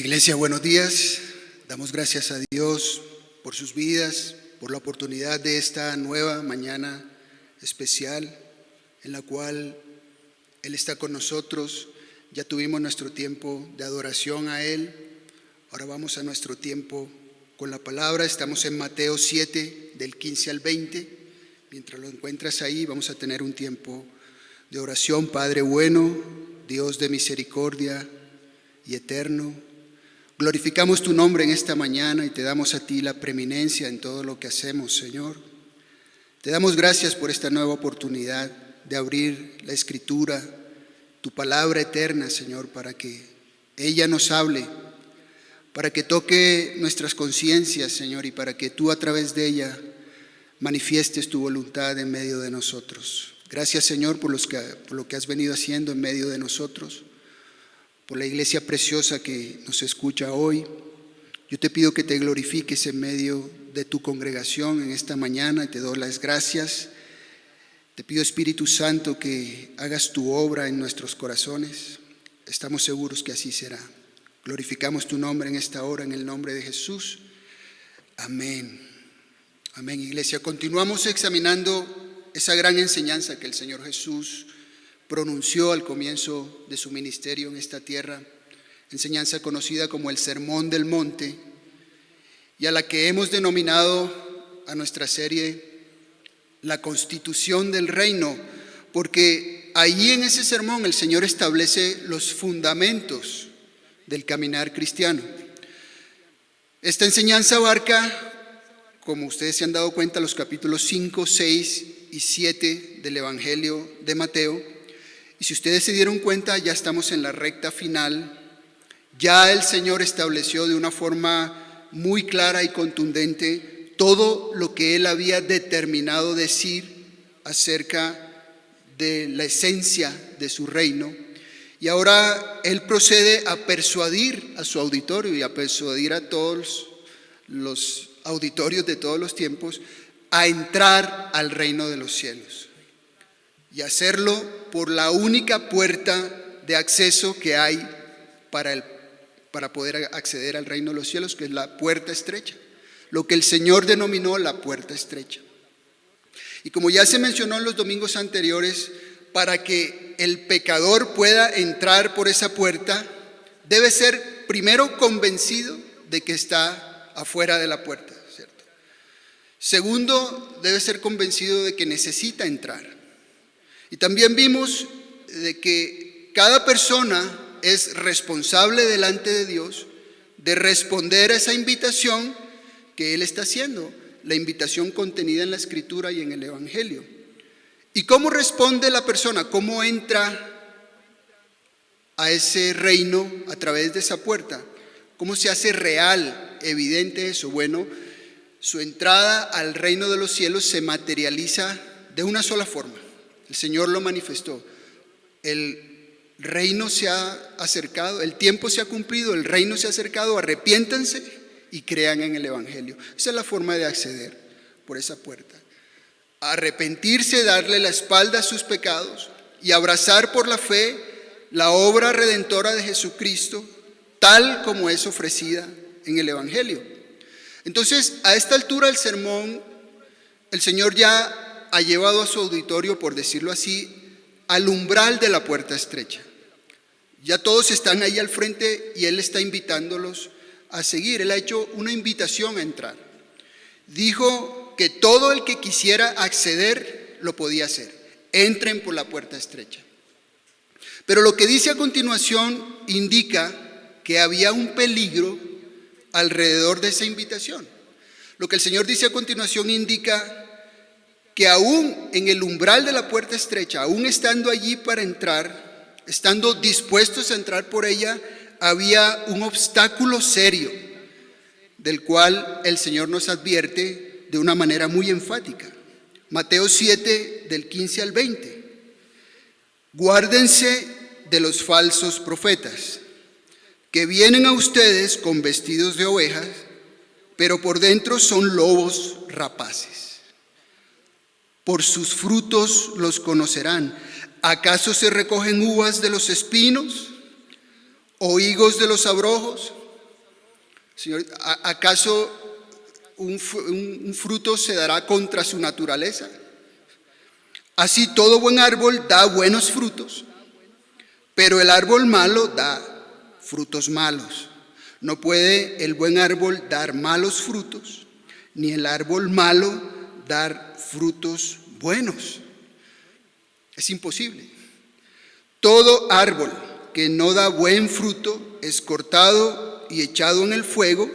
Iglesia, buenos días. Damos gracias a Dios por sus vidas, por la oportunidad de esta nueva mañana especial en la cual Él está con nosotros. Ya tuvimos nuestro tiempo de adoración a Él. Ahora vamos a nuestro tiempo con la palabra. Estamos en Mateo 7, del 15 al 20. Mientras lo encuentras ahí, vamos a tener un tiempo de oración. Padre bueno, Dios de misericordia y eterno, glorificamos tu nombre en esta mañana y te damos a ti la preeminencia en todo lo que hacemos, Señor. Te damos gracias por esta nueva oportunidad de abrir la Escritura, tu palabra eterna, Señor, para que ella nos hable, para que toque nuestras conciencias, Señor, y para que tú a través de ella manifiestes tu voluntad en medio de nosotros. Gracias, Señor, por lo que has venido haciendo en medio de nosotros, por la iglesia preciosa que nos escucha hoy. Yo te pido que te glorifiques en medio de tu congregación en esta mañana y te doy las gracias. Te pido, Espíritu Santo, que hagas tu obra en nuestros corazones. Estamos seguros que así será. Glorificamos tu nombre en esta hora, en el nombre de Jesús. Amén. Amén, iglesia. Continuamos examinando esa gran enseñanza que el Señor Jesús pronunció al comienzo de su ministerio en esta tierra, enseñanza conocida como el Sermón del Monte, y a la que hemos denominado a nuestra serie la Constitución del Reino, porque allí en ese sermón el Señor establece los fundamentos del caminar cristiano. Esta enseñanza abarca, como ustedes se han dado cuenta, los capítulos 5, 6 y 7 del Evangelio de Mateo. Y si ustedes se dieron cuenta, ya estamos en la recta final. Ya el Señor estableció de una forma muy clara y contundente todo lo que Él había determinado decir acerca de la esencia de su reino. Y ahora Él procede a persuadir a su auditorio y a persuadir a todos los auditorios de todos los tiempos a entrar al reino de los cielos. Y hacerlo por la única puerta de acceso que hay para poder acceder al reino de los cielos, que es la puerta estrecha, lo que el Señor denominó la puerta estrecha. Y como ya se mencionó en los domingos anteriores, para que el pecador pueda entrar por esa puerta, debe ser primero convencido de que está afuera de la puerta, ¿cierto? Segundo, debe ser convencido de que necesita entrar. Y también vimos de que cada persona es responsable delante de Dios de responder a esa invitación que Él está haciendo, la invitación contenida en la Escritura y en el Evangelio. ¿Y cómo responde la persona? ¿Cómo entra a ese reino a través de esa puerta? ¿Cómo se hace real, evidente eso? Bueno, su entrada al reino de los cielos se materializa de una sola forma. El Señor lo manifestó. El reino se ha acercado, el tiempo se ha cumplido, el reino se ha acercado, arrepiéntanse y crean en el Evangelio. Esa es la forma de acceder por esa puerta. Arrepentirse, darle la espalda a sus pecados y abrazar por la fe la obra redentora de Jesucristo, tal como es ofrecida en el Evangelio. Entonces, a esta altura del sermón, el Señor ya ha llevado a su auditorio, por decirlo así, al umbral de la puerta estrecha. Ya todos están ahí al frente y Él está invitándolos a seguir. Él ha hecho una invitación a entrar. Dijo que todo el que quisiera acceder lo podía hacer. Entren por la puerta estrecha. Pero lo que dice a continuación indica que había un peligro alrededor de esa invitación. Lo que el Señor dice a continuación indica que aún en el umbral de la puerta estrecha, aún estando allí para entrar, estando dispuestos a entrar por ella, había un obstáculo serio, del cual el Señor nos advierte de una manera muy enfática. Mateo 7, del 15 al 20. Guárdense de los falsos profetas, que vienen a ustedes con vestidos de ovejas, pero por dentro son lobos rapaces. Por sus frutos los conocerán. ¿Acaso se recogen uvas de los espinos o higos de los abrojos? Señor, ¿acaso un fruto se dará contra su naturaleza? Así todo buen árbol da buenos frutos, pero el árbol malo da frutos malos. No puede el buen árbol dar malos frutos, ni el árbol malo dar frutos buenos. Es imposible. Todo árbol que no da buen fruto es cortado y echado en el fuego,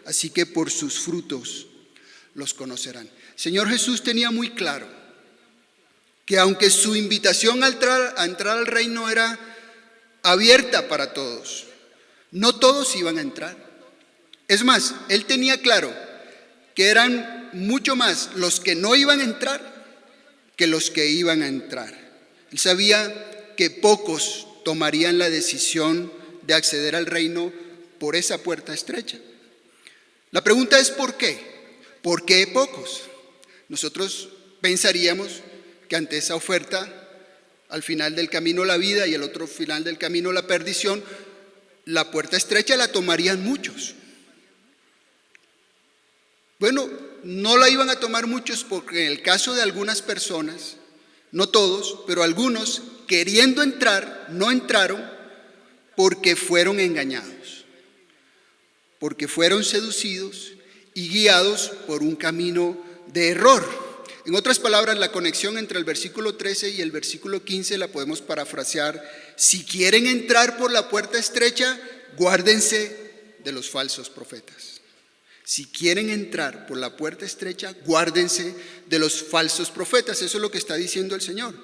así que por sus frutos los conocerán. Señor Jesús tenía muy claro que aunque su invitación a entrar al reino era abierta para todos, no todos iban a entrar. Es más, Él tenía claro que eran mucho más los que no iban a entrar que los que iban a entrar. Él sabía que pocos tomarían la decisión de acceder al reino por esa puerta estrecha. La pregunta es ¿por qué? ¿Por qué pocos? Nosotros pensaríamos que ante esa oferta, al final del camino la vida y el otro final del camino la perdición, la puerta estrecha la tomarían muchos. Bueno, no la iban a tomar muchos porque en el caso de algunas personas, no todos, pero algunos queriendo entrar, no entraron porque fueron engañados, porque fueron seducidos y guiados por un camino de error. En otras palabras, la conexión entre el versículo 13 y el versículo 15 la podemos parafrasear: si quieren entrar por la puerta estrecha, guárdense de los falsos profetas. Si quieren entrar por la puerta estrecha, guárdense de los falsos profetas. Eso es lo que está diciendo el Señor.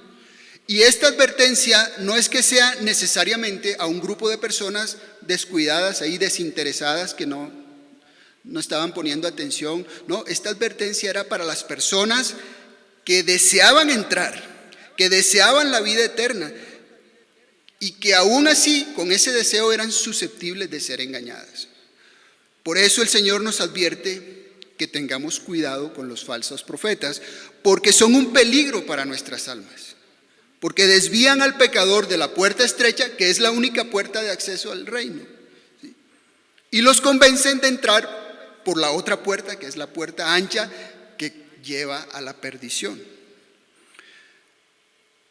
Y esta advertencia no es que sea necesariamente a un grupo de personas descuidadas, ahí desinteresadas, que no estaban poniendo atención. No, esta advertencia era para las personas que deseaban entrar, que deseaban la vida eterna y que aún así con ese deseo eran susceptibles de ser engañadas. Por eso el Señor nos advierte que tengamos cuidado con los falsos profetas, porque son un peligro para nuestras almas, porque desvían al pecador de la puerta estrecha, que es la única puerta de acceso al reino, ¿sí? Y los convencen de entrar por la otra puerta, que es la puerta ancha, que lleva a la perdición.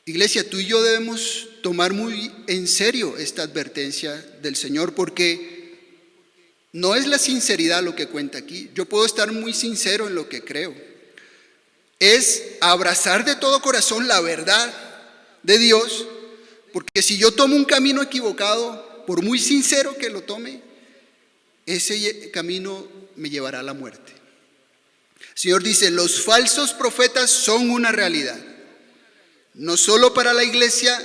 Iglesia, tú y yo debemos tomar muy en serio esta advertencia del Señor, porque no es la sinceridad lo que cuenta aquí. Yo puedo estar muy sincero en lo que creo. Es abrazar de todo corazón la verdad de Dios, porque si yo tomo un camino equivocado, por muy sincero que lo tome, ese camino me llevará a la muerte. El Señor dice, los falsos profetas son una realidad, no solo para la iglesia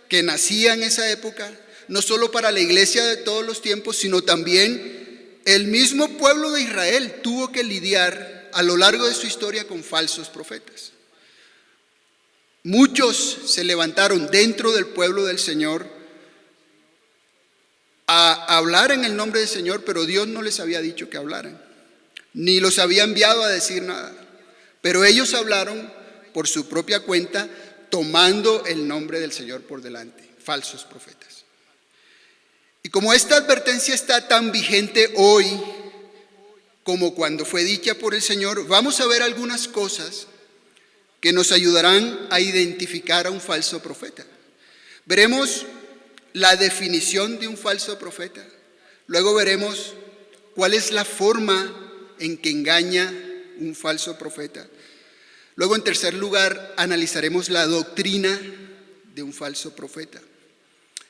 que nacía en esa época, no solo para la iglesia de todos los tiempos, sino también el mismo pueblo de Israel tuvo que lidiar a lo largo de su historia con falsos profetas. Muchos se levantaron dentro del pueblo del Señor a hablar en el nombre del Señor, pero Dios no les había dicho que hablaran, ni los había enviado a decir nada. Pero ellos hablaron por su propia cuenta, tomando el nombre del Señor por delante, falsos profetas. Y como esta advertencia está tan vigente hoy como cuando fue dicha por el Señor, vamos a ver algunas cosas que nos ayudarán a identificar a un falso profeta. Veremos la definición de un falso profeta. Luego veremos cuál es la forma en que engaña un falso profeta. Luego, en tercer lugar, analizaremos la doctrina de un falso profeta.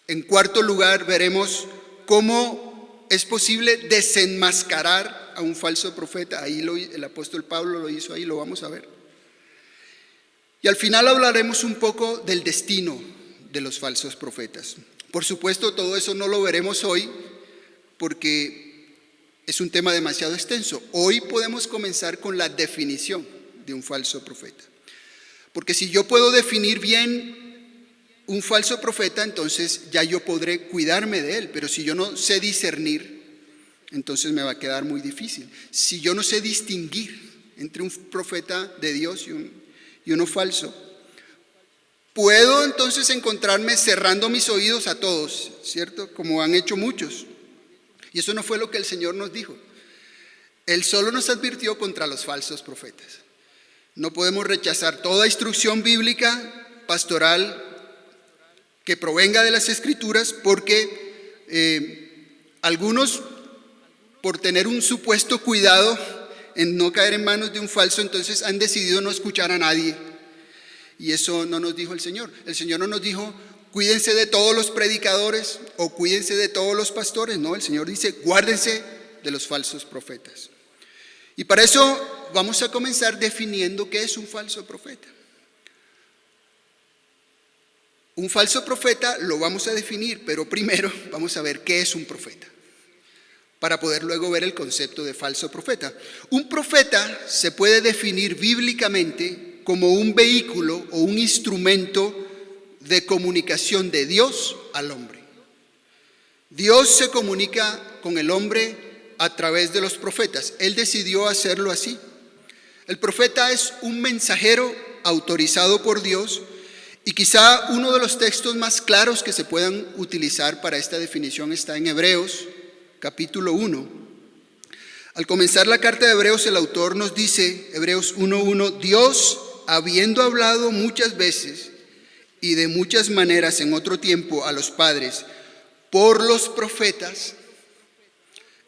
En cuarto lugar, veremos cómo es posible desenmascarar a un falso profeta. Ahí el apóstol Pablo lo hizo, ahí lo vamos a ver. Y al final hablaremos un poco del destino de los falsos profetas. Por supuesto, todo eso no lo veremos hoy porque es un tema demasiado extenso. Hoy podemos comenzar con la definición de un falso profeta. Porque si yo puedo definir bien un falso profeta, entonces ya yo podré cuidarme de él. Pero si yo no sé discernir, entonces me va a quedar muy difícil. Si yo no sé distinguir entre un profeta de Dios y uno falso, puedo entonces encontrarme cerrando mis oídos a todos, ¿cierto? Como han hecho muchos. Y eso no fue lo que el Señor nos dijo. Él solo nos advirtió contra los falsos profetas. No podemos rechazar toda instrucción bíblica, pastoral, que provenga de las Escrituras, porque algunos, por tener un supuesto cuidado en no caer en manos de un falso, entonces han decidido no escuchar a nadie. Y eso no nos dijo el Señor. El Señor no nos dijo, cuídense de todos los predicadores o cuídense de todos los pastores. No, el Señor dice, guárdense de los falsos profetas. Y para eso vamos a comenzar definiendo qué es un falso profeta. Un falso profeta lo vamos a definir, pero primero vamos a ver qué es un profeta, para poder luego ver el concepto de falso profeta. Un profeta se puede definir bíblicamente como un vehículo o un instrumento de comunicación de Dios al hombre. Dios se comunica con el hombre a través de los profetas. Él decidió hacerlo así. El profeta es un mensajero autorizado por Dios, y quizá uno de los textos más claros que se puedan utilizar para esta definición está en Hebreos, capítulo 1. Al comenzar la carta de Hebreos, el autor nos dice, Hebreos 1:1, Dios, habiendo hablado muchas veces y de muchas maneras en otro tiempo a los padres por los profetas,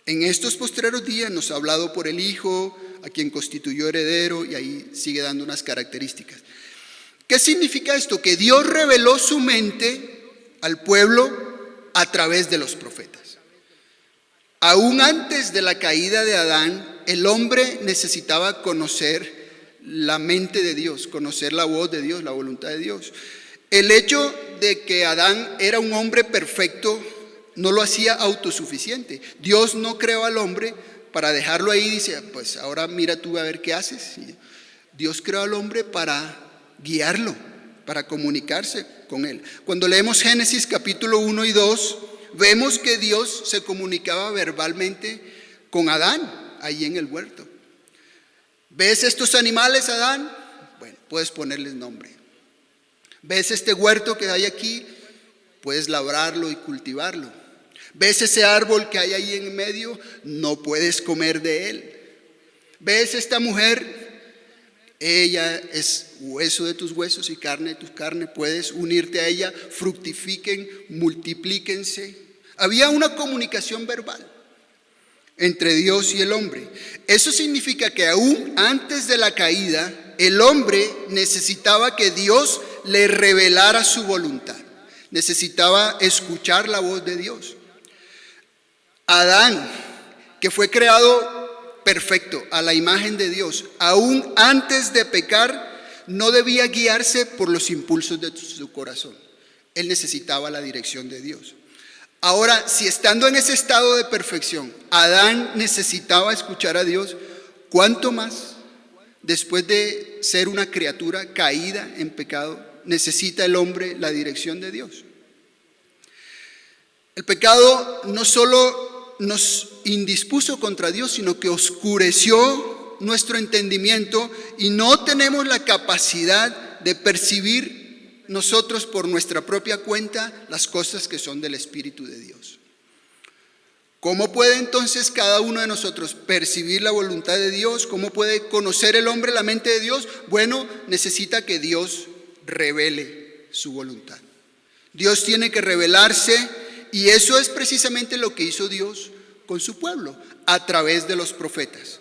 en estos postreros días nos ha hablado por el Hijo, a quien constituyó heredero, y ahí sigue dando unas características. ¿Qué significa esto? Que Dios reveló su mente al pueblo a través de los profetas. Aún antes de la caída de Adán, el hombre necesitaba conocer la mente de Dios, conocer la voz de Dios, la voluntad de Dios. El hecho de que Adán era un hombre perfecto no lo hacía autosuficiente. Dios no creó al hombre para dejarlo ahí y dice, pues ahora mira tú a ver qué haces. Dios creó al hombre para guiarlo, para comunicarse con él. Cuando leemos Génesis capítulo 1 y 2, vemos que Dios se comunicaba verbalmente con Adán, ahí en el huerto. ¿Ves estos animales, Adán? Bueno, puedes ponerles nombre. ¿Ves este huerto que hay aquí? Puedes labrarlo y cultivarlo. ¿Ves ese árbol que hay ahí en medio? No puedes comer de él. ¿Ves esta mujer? Ella es hueso de tus huesos y carne de tu carne. Puedes unirte a ella, fructifiquen, multiplíquense. Había una comunicación verbal entre Dios y el hombre. Eso significa que aún antes de la caída, el hombre necesitaba que Dios le revelara su voluntad. Necesitaba escuchar la voz de Dios. Adán, que fue creado perfecto, a la imagen de Dios, aún antes de pecar, no debía guiarse por los impulsos de su corazón. Él necesitaba la dirección de Dios. Ahora, si estando en ese estado de perfección, Adán necesitaba escuchar a Dios, ¿cuánto más después de ser una criatura caída en pecado, necesita el hombre la dirección de Dios? El pecado no solo nos indispuso contra Dios, sino que oscureció nuestro entendimiento y no tenemos la capacidad de percibir nosotros por nuestra propia cuenta las cosas que son del Espíritu de Dios. ¿Cómo puede entonces cada uno de nosotros percibir la voluntad de Dios? ¿Cómo puede conocer el hombre la mente de Dios? Bueno, necesita que Dios revele su voluntad. Dios tiene que revelarse, y eso es precisamente lo que hizo Dios con su pueblo a través de los profetas.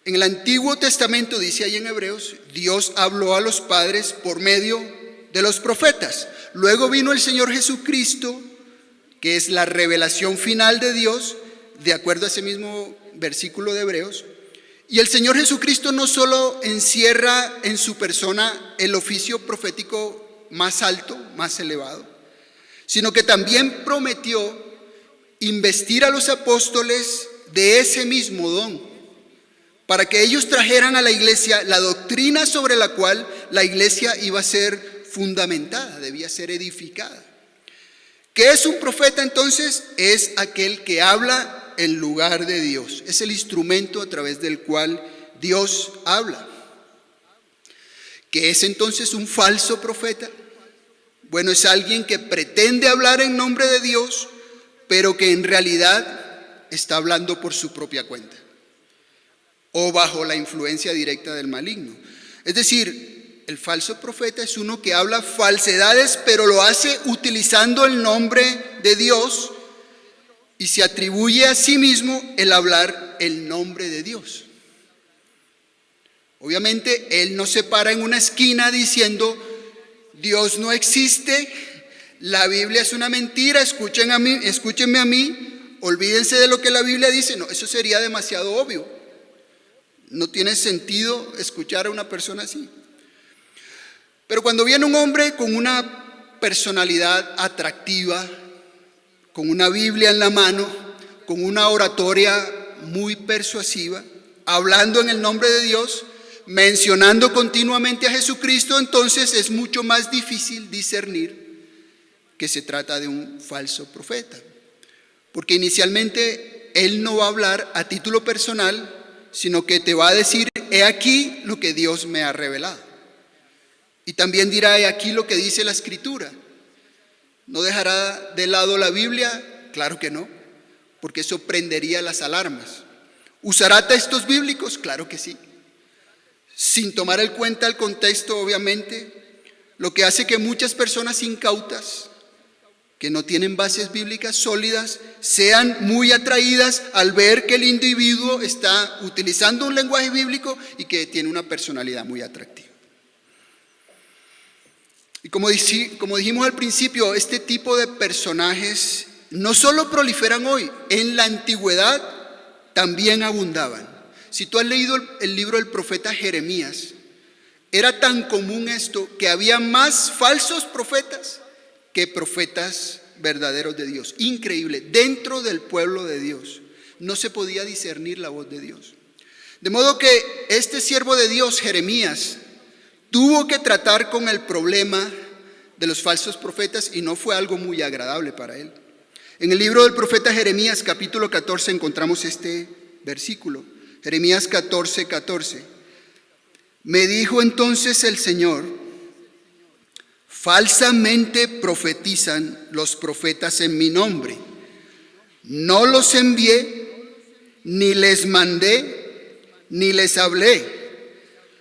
En el Antiguo Testamento, dice ahí en Hebreos, Dios habló a los padres por medio de los profetas. Luego vino el Señor Jesucristo, que es la revelación final de Dios, de acuerdo a ese mismo versículo de Hebreos. Y el Señor Jesucristo no solo encierra en su persona el oficio profético más alto, más elevado, sino que también prometió investir a los apóstoles de ese mismo don, para que ellos trajeran a la iglesia la doctrina sobre la cual la iglesia iba a ser fundamentada, debía ser edificada. ¿Qué es un profeta entonces? Es aquel que habla en lugar de Dios, es el instrumento a través del cual Dios habla. ¿Qué es entonces un falso profeta? Bueno, es alguien que pretende hablar en nombre de Dios, pero que en realidad está hablando por su propia cuenta. o bajo la influencia directa del maligno. Es decir, el falso profeta es uno que habla falsedades, pero lo hace utilizando el nombre de Dios y se atribuye a sí mismo el hablar el nombre de Dios. Obviamente, él no se para en una esquina diciendo: Dios no existe, la Biblia es una mentira, escúchenme a mí, olvídense de lo que la Biblia dice. No, eso sería demasiado obvio. No tiene sentido escuchar a una persona así. Pero cuando viene un hombre con una personalidad atractiva, con una Biblia en la mano, con una oratoria muy persuasiva, hablando en el nombre de Dios, mencionando continuamente a Jesucristo, entonces es mucho más difícil discernir que se trata de un falso profeta. Porque inicialmente él no va a hablar a título personal, sino que te va a decir: he aquí lo que Dios me ha revelado. Y también dirá: he aquí lo que dice la Escritura. ¿No dejará de lado la Biblia? Claro que no, porque eso prendería las alarmas. ¿Usará textos bíblicos? Claro que sí, sin tomar en cuenta el contexto, obviamente, lo que hace que muchas personas incautas, que no tienen bases bíblicas sólidas, sean muy atraídas al ver que el individuo está utilizando un lenguaje bíblico y que tiene una personalidad muy atractiva. Y como dijimos al principio, este tipo de personajes no solo proliferan hoy, en la antigüedad también abundaban. Si tú has leído el libro del profeta Jeremías, era tan común esto que había más falsos profetas que profetas verdaderos de Dios. Increíble, dentro del pueblo de Dios no se podía discernir la voz de Dios. De modo que este siervo de Dios, Jeremías, tuvo que tratar con el problema de los falsos profetas y no fue algo muy agradable para él. En el libro del profeta Jeremías, capítulo 14, encontramos este versículo. Jeremías 14:14. Me dijo entonces el Señor: falsamente profetizan los profetas en mi nombre. No los envié, ni les mandé, ni les hablé.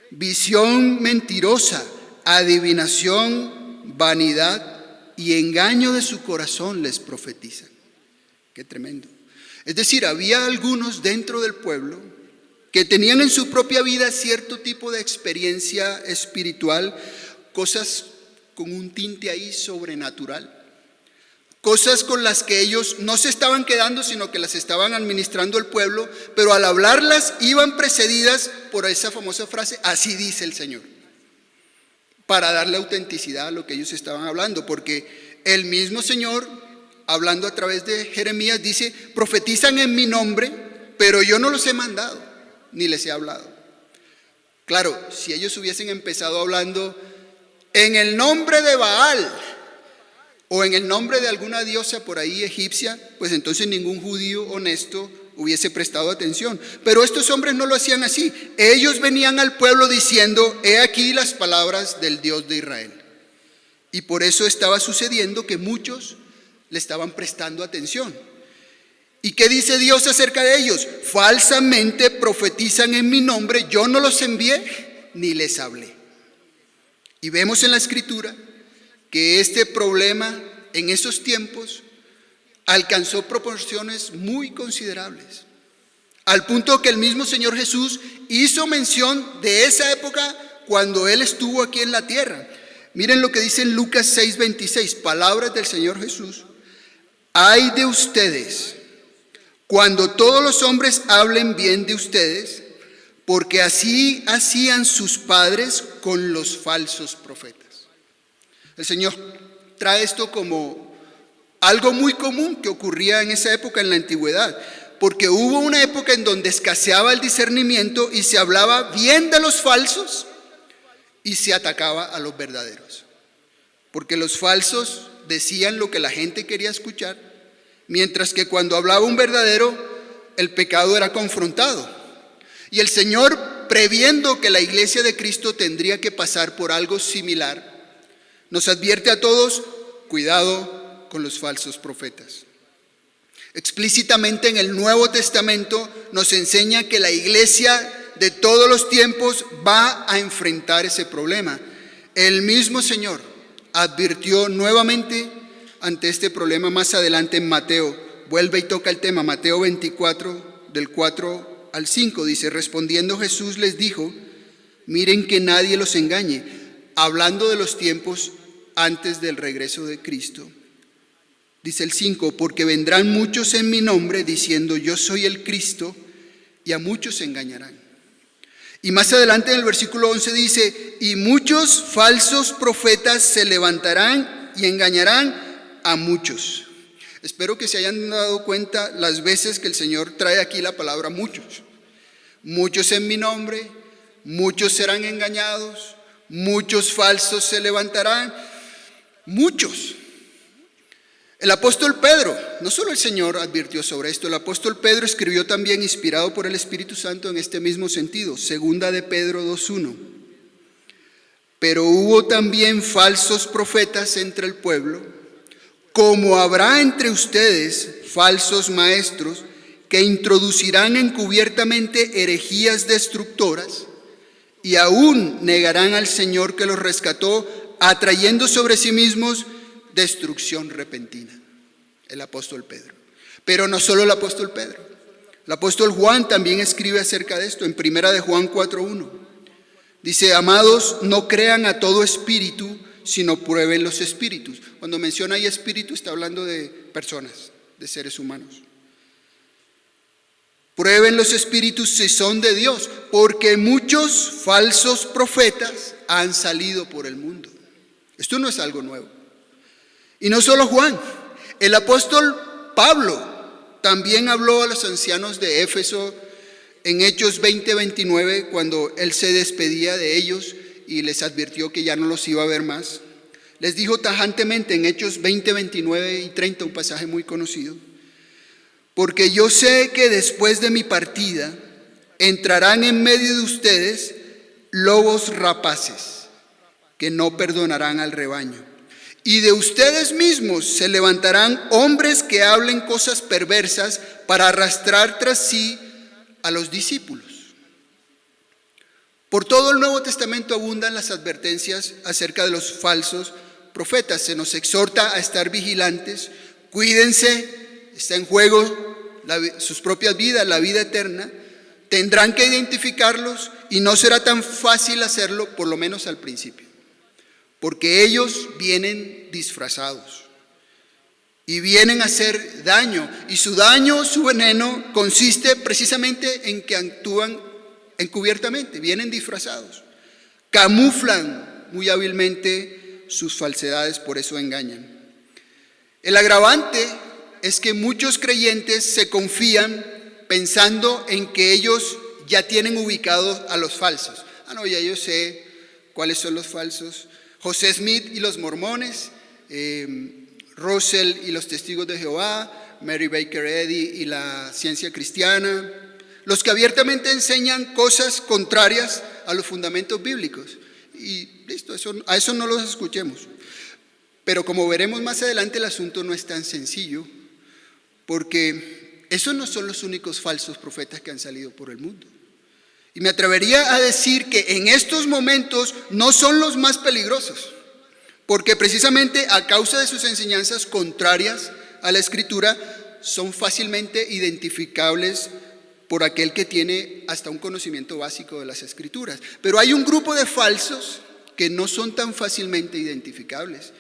Visión mentirosa, adivinación, vanidad y engaño de su corazón les profetizan. Qué tremendo. Es decir, había algunos dentro del pueblo que tenían en su propia vida cierto tipo de experiencia espiritual, cosas con un tinte ahí sobrenatural, cosas con las que ellos no se estaban quedando, sino que las estaban administrando el pueblo, pero al hablarlas iban precedidas por esa famosa frase: así dice el Señor, para darle autenticidad a lo que ellos estaban hablando, porque el mismo Señor, hablando a través de Jeremías, dice: profetizan en mi nombre, pero yo no los he mandado, ni les he hablado. Claro, si ellos hubiesen empezado hablando en el nombre de Baal o en el nombre de alguna diosa por ahí egipcia, pues entonces ningún judío honesto hubiese prestado atención. Pero estos hombres no lo hacían así. Ellos venían al pueblo diciendo: he aquí las palabras del Dios de Israel. Y por eso estaba sucediendo que muchos le estaban prestando atención. ¿Y qué dice Dios acerca de ellos? Falsamente profetizan en mi nombre, yo no los envié ni les hablé. Y vemos en la Escritura que este problema en esos tiempos alcanzó proporciones muy considerables, al punto que el mismo Señor Jesús hizo mención de esa época cuando Él estuvo aquí en la tierra. Miren lo que dice en Lucas 6:26, palabras del Señor Jesús: ay de ustedes cuando todos los hombres hablen bien de ustedes, porque así hacían sus padres con los falsos profetas. El Señor trae esto como algo muy común que ocurría en esa época, en la antigüedad, porque hubo una época en donde escaseaba el discernimiento y se hablaba bien de los falsos y se atacaba a los verdaderos, porque los falsos decían lo que la gente quería escuchar, mientras que cuando hablaba un verdadero, el pecado era confrontado. Y el Señor, previendo que la iglesia de Cristo tendría que pasar por algo similar, nos advierte a todos: cuidado con los falsos profetas. Explícitamente en el Nuevo Testamento nos enseña que la iglesia de todos los tiempos va a enfrentar ese problema. El mismo Señor advirtió nuevamente ante este problema más adelante en Mateo. Vuelve y toca el tema, Mateo 24, del 4 al 5, dice: respondiendo Jesús les dijo: miren que nadie los engañe, hablando de los tiempos antes del regreso de Cristo. Dice el 5: porque vendrán muchos en mi nombre diciendo yo soy el Cristo, y a muchos se engañarán. Y más adelante en el versículo 11 dice: y muchos falsos profetas se levantarán y engañarán a muchos. Espero que se hayan dado cuenta las veces que el Señor trae aquí la palabra muchos. Muchos en mi nombre, muchos serán engañados, muchos falsos se levantarán, muchos. El apóstol Pedro, no solo el Señor advirtió sobre esto, el apóstol Pedro escribió también, inspirado por el Espíritu Santo, en este mismo sentido. Segunda de Pedro 2:1. Pero hubo también falsos profetas entre el pueblo, como habrá entre ustedes falsos maestros que introducirán encubiertamente herejías destructoras y aún negarán al Señor que los rescató, atrayendo sobre sí mismos destrucción repentina. El apóstol Pedro. Pero no solo el apóstol Pedro. El apóstol Juan también escribe acerca de esto en Primera de Juan 4:1. Dice: amados, no crean a todo espíritu, sino prueben los espíritus. Cuando menciona ahí espíritu, está hablando de personas, de seres humanos. Prueben los espíritus si son de Dios, porque muchos falsos profetas han salido por el mundo. Esto no es algo nuevo. Y no solo Juan, el apóstol Pablo también habló a los ancianos de Éfeso en Hechos 20:29, cuando él se despedía de ellos y les advirtió que ya no los iba a ver más. Les dijo tajantemente en Hechos 20:29 y 30, un pasaje muy conocido: porque yo sé que después de mi partida entrarán en medio de ustedes lobos rapaces que no perdonarán al rebaño. Y de ustedes mismos se levantarán hombres que hablen cosas perversas para arrastrar tras sí a los discípulos. Por todo el Nuevo Testamento abundan las advertencias acerca de los falsos profetas. Se nos exhorta a estar vigilantes. Cuídense, está en juego sus propias vidas, la vida eterna. Tendrán que identificarlos y no será tan fácil hacerlo, por lo menos al principio. Porque ellos vienen disfrazados y vienen a hacer daño. Y su daño, su veneno, consiste precisamente en que actúan encubiertamente, vienen disfrazados. Camuflan muy hábilmente sus falsedades, por eso engañan. El agravante es que muchos creyentes se confían pensando en que ellos ya tienen ubicados a los falsos. No, ya yo sé cuáles son los falsos. José Smith y los mormones, Russell y los testigos de Jehová, Mary Baker Eddy y la ciencia cristiana, los que abiertamente enseñan cosas contrarias a los fundamentos bíblicos. Y listo, a eso no los escuchemos. Pero como veremos más adelante, el asunto no es tan sencillo, porque esos no son los únicos falsos profetas que han salido por el mundo. Y me atrevería a decir que en estos momentos no son los más peligrosos, porque precisamente a causa de sus enseñanzas contrarias a la Escritura son fácilmente identificables por aquel que tiene hasta un conocimiento básico de las Escrituras. Pero hay un grupo de falsos que no son tan fácilmente identificables.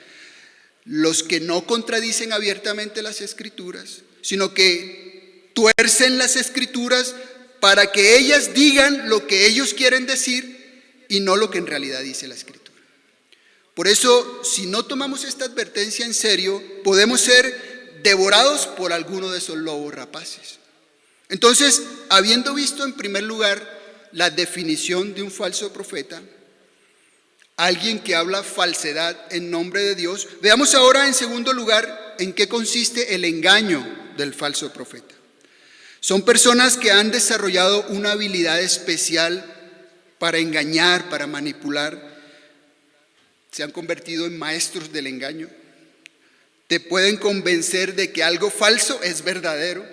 Los que no contradicen abiertamente las Escrituras, sino que tuercen las Escrituras para que ellas digan lo que ellos quieren decir y no lo que en realidad dice la Escritura. Por eso, si no tomamos esta advertencia en serio, podemos ser devorados por alguno de esos lobos rapaces. Entonces, habiendo visto en primer lugar la definición de un falso profeta, alguien que habla falsedad en nombre de Dios, veamos ahora en segundo lugar en qué consiste el engaño del falso profeta. Son personas que han desarrollado una habilidad especial para engañar, para manipular. Se han convertido en maestros del engaño. Te pueden convencer de que algo falso es verdadero.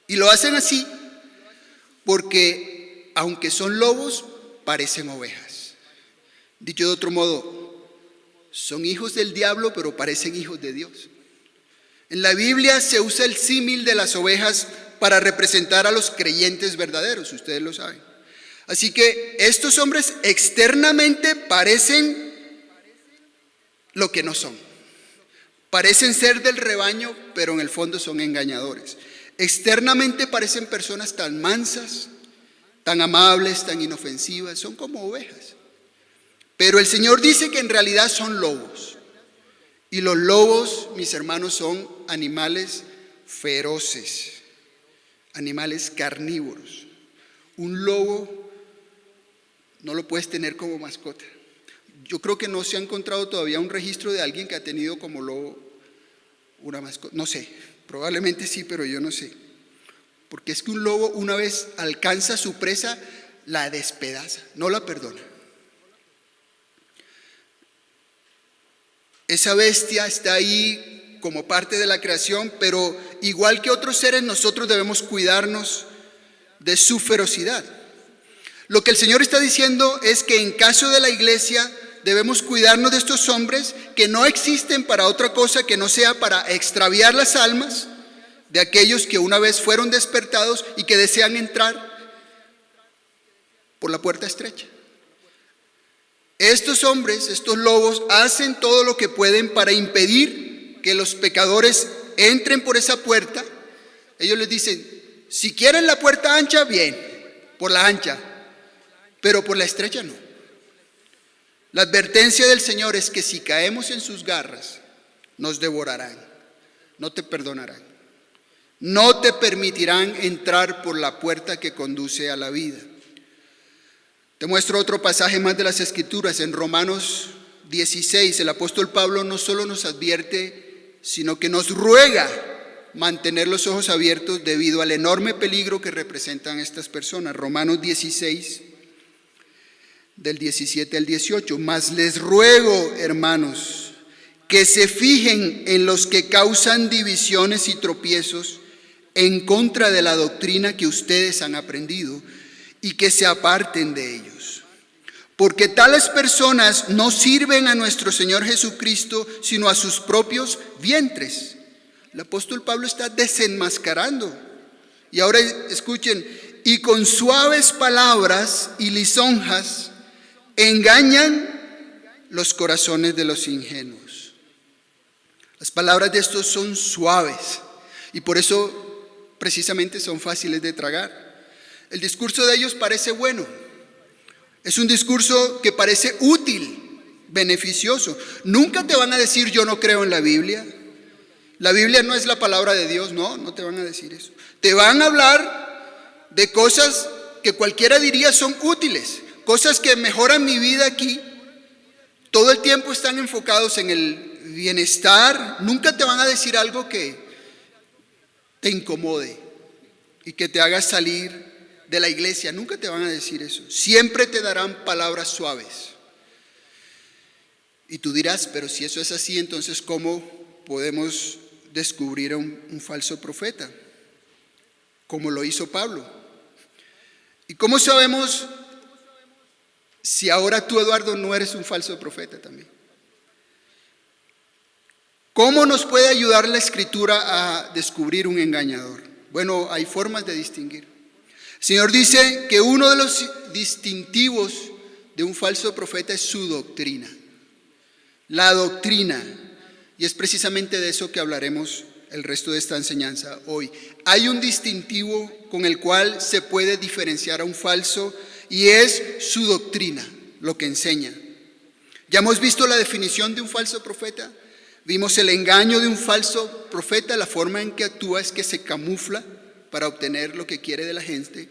Y lo hacen así porque aunque son lobos, parecen ovejas. Dicho de otro modo, son hijos del diablo, pero parecen hijos de Dios. En la Biblia se usa el símil de las ovejas para representar a los creyentes verdaderos, ustedes lo saben. Así que estos hombres externamente parecen lo que no son. Parecen ser del rebaño, pero en el fondo son engañadores. Externamente parecen personas tan mansas, tan amables, tan inofensivas, son como ovejas. Pero el Señor dice que en realidad son lobos. Y los lobos, mis hermanos, son animales feroces, animales carnívoros. Un lobo no lo puedes tener como mascota. Yo creo que no se ha encontrado todavía un registro de alguien que ha tenido como lobo una mascota. No sé, probablemente sí, pero yo no sé. Porque es que un lobo, una vez alcanza a su presa, la despedaza, no la perdona. Esa bestia está ahí como parte de la creación, pero igual que otros seres, nosotros debemos cuidarnos de su ferocidad. Lo que el Señor está diciendo es que en caso de la iglesia debemos cuidarnos de estos hombres que no existen para otra cosa que no sea para extraviar las almas de aquellos que una vez fueron despertados y que desean entrar por la puerta estrecha. Estos hombres, estos lobos, hacen todo lo que pueden para impedir que los pecadores entren por esa puerta. Ellos les dicen, si quieren la puerta ancha, bien, por la ancha, pero por la estrecha no. La advertencia del Señor es que si caemos en sus garras, nos devorarán, no te perdonarán, no te permitirán entrar por la puerta que conduce a la vida. Te muestro otro pasaje más de las Escrituras. En Romanos 16, el apóstol Pablo no solo nos advierte, sino que nos ruega mantener los ojos abiertos debido al enorme peligro que representan estas personas. Romanos 16, del 17 al 18. Mas les ruego, hermanos, que se fijen en los que causan divisiones y tropiezos en contra de la doctrina que ustedes han aprendido y que se aparten de ellos. Porque tales personas no sirven a nuestro Señor Jesucristo, sino a sus propios vientres. El apóstol Pablo está desenmascarando. Y ahora escuchen, y con suaves palabras y lisonjas engañan los corazones de los ingenuos. Las palabras de estos son suaves y por eso precisamente son fáciles de tragar. El discurso de ellos parece bueno, es un discurso que parece útil, beneficioso. Nunca te van a decir yo no creo en la Biblia. La Biblia no es la palabra de Dios, no te van a decir eso. Te van a hablar de cosas que cualquiera diría son útiles, cosas que mejoran mi vida aquí. Todo el tiempo están enfocados en el bienestar. Nunca te van a decir algo que te incomode y que te haga salir de la iglesia. Nunca te van a decir eso. Siempre te darán palabras suaves. Y tú dirás, pero si eso es así, entonces ¿cómo podemos descubrir a un falso profeta? Como lo hizo Pablo. ¿Y cómo sabemos si ahora tú, Eduardo, no eres un falso profeta también? ¿Cómo nos puede ayudar la Escritura a descubrir un engañador? Bueno, hay formas de distinguir. El Señor dice que uno de los distintivos de un falso profeta es su doctrina. La doctrina. Y es precisamente de eso que hablaremos el resto de esta enseñanza hoy. Hay un distintivo con el cual se puede diferenciar a un falso y es su doctrina, lo que enseña. Ya hemos visto la definición de un falso profeta. Vimos el engaño de un falso profeta. La forma en que actúa es que se camufla para obtener lo que quiere de la gente.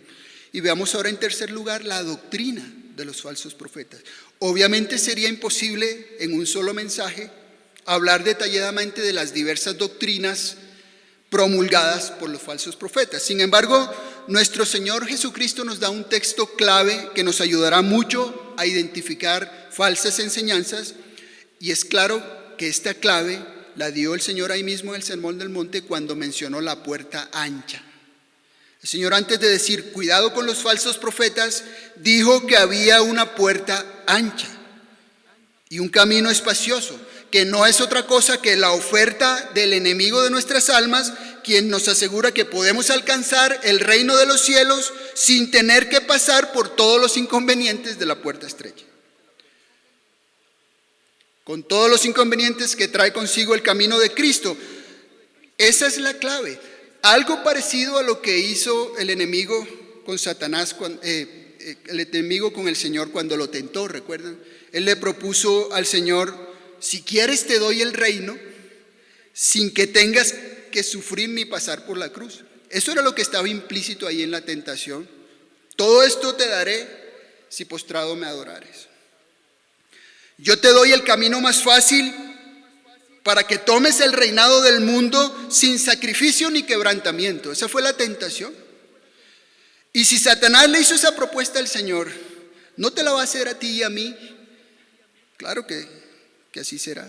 Y veamos ahora en tercer lugar la doctrina de los falsos profetas. Obviamente sería imposible en un solo mensaje hablar detalladamente de las diversas doctrinas promulgadas por los falsos profetas. Sin embargo, nuestro Señor Jesucristo nos da un texto clave que nos ayudará mucho a identificar falsas enseñanzas, y es claro que esta clave la dio el Señor ahí mismo en el Sermón del Monte cuando mencionó la puerta ancha. El Señor, antes de decir cuidado con los falsos profetas, dijo que había una puerta ancha y un camino espacioso, que no es otra cosa que la oferta del enemigo de nuestras almas, quien nos asegura que podemos alcanzar el reino de los cielos sin tener que pasar por todos los inconvenientes de la puerta estrecha. Con todos los inconvenientes que trae consigo el camino de Cristo. Esa es la clave. Algo parecido a lo que hizo el enemigo con Satanás, el enemigo con el Señor cuando lo tentó, ¿recuerdan? Él le propuso al Señor: si quieres te doy el reino sin que tengas que sufrir ni pasar por la cruz. Eso era lo que estaba implícito ahí en la tentación. Todo esto te daré si postrado me adorares. Yo te doy el camino más fácil para que tomes el reinado del mundo sin sacrificio ni quebrantamiento. Esa fue la tentación. Y si Satanás le hizo esa propuesta al Señor, ¿no te la va a hacer a ti y a mí? Claro que así será.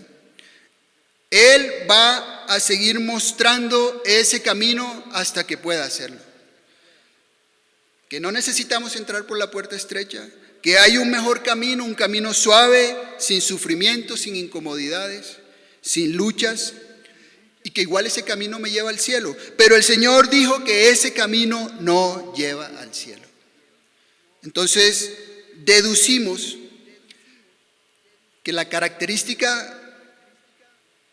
Él va a seguir mostrando ese camino hasta que pueda hacerlo. Que no necesitamos entrar por la puerta estrecha, que hay un mejor camino, un camino suave, sin sufrimiento, sin incomodidades, sin luchas, y que igual ese camino me lleva al cielo. Pero el Señor dijo que ese camino no lleva al cielo. Entonces, deducimos que la característica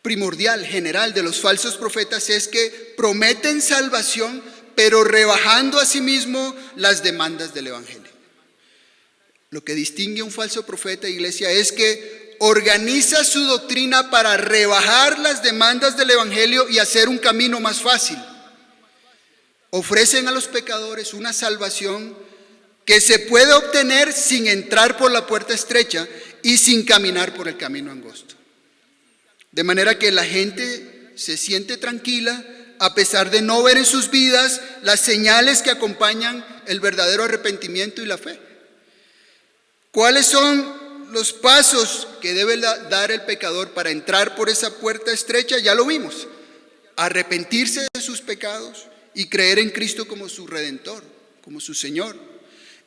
primordial, general de los falsos profetas es que prometen salvación, pero rebajando a sí mismo las demandas del evangelio. Lo que distingue a un falso profeta, iglesia, es que organiza su doctrina para rebajar las demandas del evangelio y hacer un camino más fácil. Ofrecen a los pecadores una salvación que se puede obtener sin entrar por la puerta estrecha y sin caminar por el camino angosto. De manera que la gente se siente tranquila a pesar de no ver en sus vidas las señales que acompañan el verdadero arrepentimiento y la fe. ¿Cuáles son los pasos que debe dar el pecador para entrar por esa puerta estrecha? Ya lo vimos: arrepentirse de sus pecados y creer en Cristo como su Redentor, como su Señor.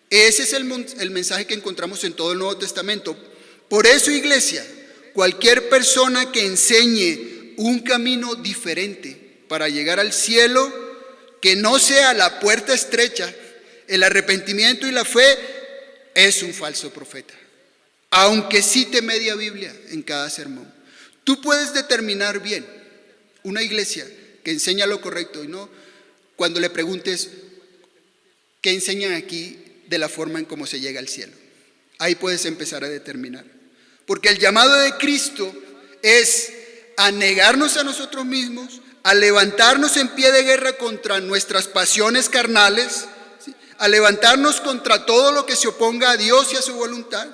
Ese es el mensaje que encontramos en todo el Nuevo Testamento. Por eso, iglesia, cualquier persona que enseñe un camino diferente para llegar al cielo, que no sea la puerta estrecha, el arrepentimiento y la fe, es un falso profeta, aunque cite media Biblia en cada sermón. Tú puedes determinar bien una iglesia que enseña lo correcto y no cuando le preguntes qué enseñan aquí de la forma en cómo se llega al cielo. Ahí puedes empezar a determinar. Porque el llamado de Cristo es a negarnos a nosotros mismos, a levantarnos en pie de guerra contra nuestras pasiones carnales, ¿sí?, a levantarnos contra todo lo que se oponga a Dios y a su voluntad.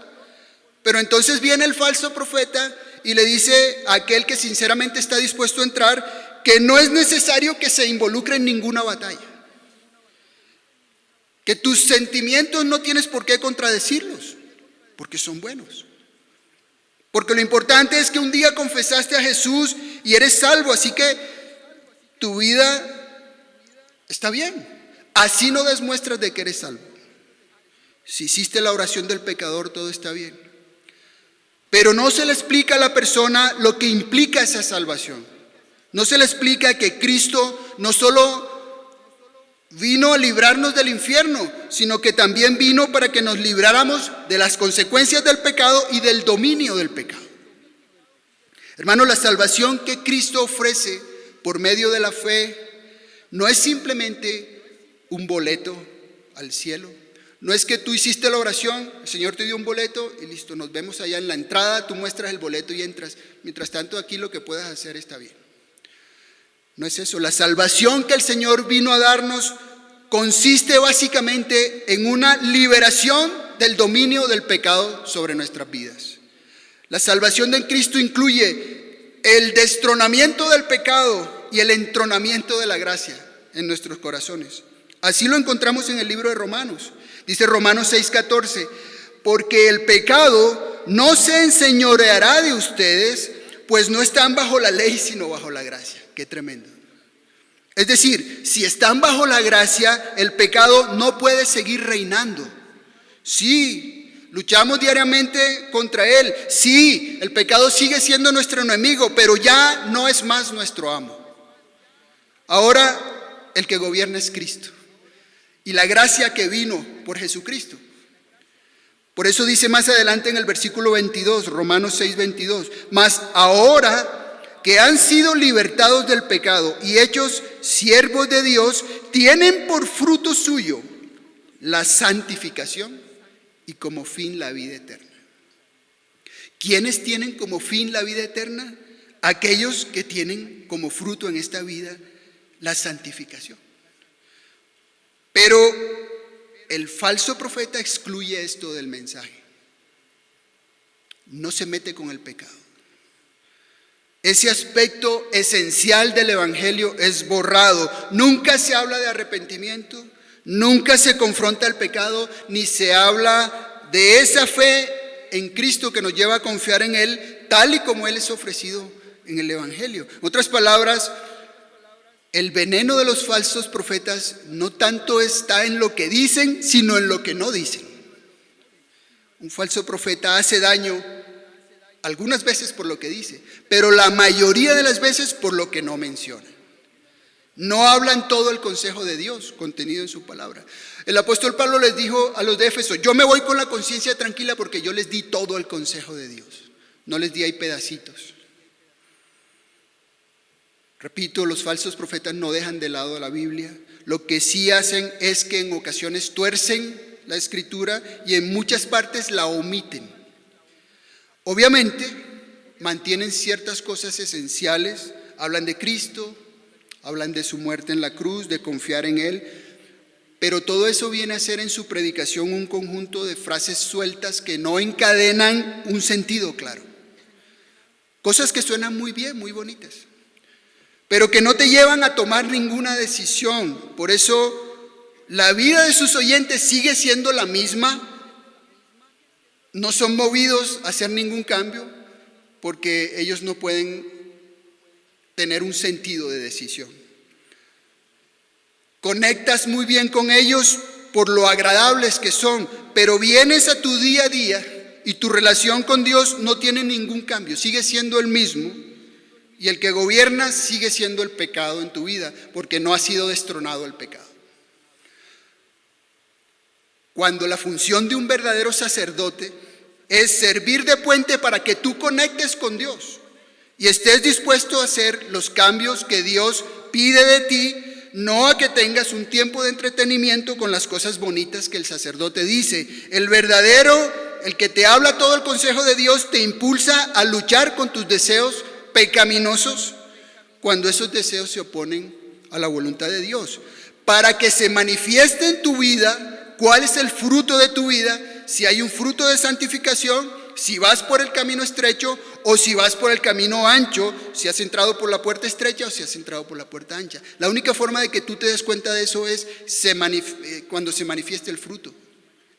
Pero entonces viene el falso profeta y le dice a aquel que sinceramente está dispuesto a entrar que no es necesario que se involucre en ninguna batalla, que tus sentimientos no tienes por qué contradecirlos, porque son buenos. Porque lo importante es que un día confesaste a Jesús y eres salvo, así que tu vida está bien. Así no des muestras de que eres salvo. Si hiciste la oración del pecador, todo está bien. Pero no se le explica a la persona lo que implica esa salvación. No se le explica que Cristo no solo vino a librarnos del infierno, sino que también vino para que nos libráramos de las consecuencias del pecado y del dominio del pecado. Hermanos, la salvación que Cristo ofrece por medio de la fe no es simplemente un boleto al cielo. No es que tú hiciste la oración, el Señor te dio un boleto y listo, nos vemos allá en la entrada, tú muestras el boleto y entras. Mientras tanto, aquí lo que puedas hacer está bien. No es eso. La salvación que el Señor vino a darnos consiste básicamente en una liberación del dominio del pecado sobre nuestras vidas. La salvación de Cristo incluye el destronamiento del pecado y el entronamiento de la gracia en nuestros corazones. Así lo encontramos en el libro de Romanos. Dice Romanos 6:14, porque el pecado no se enseñoreará de ustedes, pues no están bajo la ley sino bajo la gracia. Qué tremendo. Es decir, si están bajo la gracia, el pecado no puede seguir reinando. Sí, luchamos diariamente contra él. Sí, el pecado sigue siendo nuestro enemigo, pero ya no es más nuestro amo. Ahora el que gobierna es Cristo y la gracia que vino por Jesucristo. Por eso dice más adelante en el versículo 22, Romanos 6, 22, mas ahora que han sido libertados del pecado y hechos siervos de Dios, tienen por fruto suyo la santificación y como fin la vida eterna. ¿Quiénes tienen como fin la vida eterna? Aquellos que tienen como fruto en esta vida la santificación. Pero el falso profeta excluye esto del mensaje. No se mete con el pecado. Ese aspecto esencial del evangelio es borrado. Nunca se habla de arrepentimiento, nunca se confronta el pecado, ni se habla de esa fe en Cristo que nos lleva a confiar en Él, tal y como Él es ofrecido en el evangelio. En otras palabras, el veneno de los falsos profetas no tanto está en lo que dicen, sino en lo que no dicen. Un falso profeta hace daño algunas veces por lo que dice, pero la mayoría de las veces por lo que no menciona. No hablan todo el consejo de Dios contenido en su palabra. El apóstol Pablo les dijo a los de Éfeso: yo me voy con la conciencia tranquila porque yo les di todo el consejo de Dios, no les di ahí pedacitos. Repito, los falsos profetas no dejan de lado la Biblia. Lo que sí hacen es que en ocasiones tuercen la escritura y en muchas partes la omiten. Obviamente mantienen ciertas cosas esenciales, hablan de Cristo, hablan de su muerte en la cruz, de confiar en Él, pero todo eso viene a ser en su predicación un conjunto de frases sueltas que no encadenan un sentido claro. Cosas que suenan muy bien, muy bonitas, pero que no te llevan a tomar ninguna decisión. Por eso la vida de sus oyentes sigue siendo la misma. No son movidos a hacer ningún cambio porque ellos no pueden tener un sentido de decisión. Conectas muy bien con ellos por lo agradables que son, pero vienes a tu día a día y tu relación con Dios no tiene ningún cambio, sigue siendo el mismo, y el que gobierna sigue siendo el pecado en tu vida porque no ha sido destronado el pecado. Cuando la función de un verdadero sacerdote es servir de puente para que tú conectes con Dios y estés dispuesto a hacer los cambios que Dios pide de ti, no a que tengas un tiempo de entretenimiento con las cosas bonitas que el sacerdote dice. El verdadero, el que te habla todo el consejo de Dios, te impulsa a luchar con tus deseos pecaminosos cuando esos deseos se oponen a la voluntad de Dios, para que se manifieste en tu vida cuál es el fruto de tu vida, si hay un fruto de santificación, si vas por el camino estrecho o si vas por el camino ancho, si has entrado por la puerta estrecha o si has entrado por la puerta ancha. La única forma de que tú te des cuenta de eso es cuando se manifieste el fruto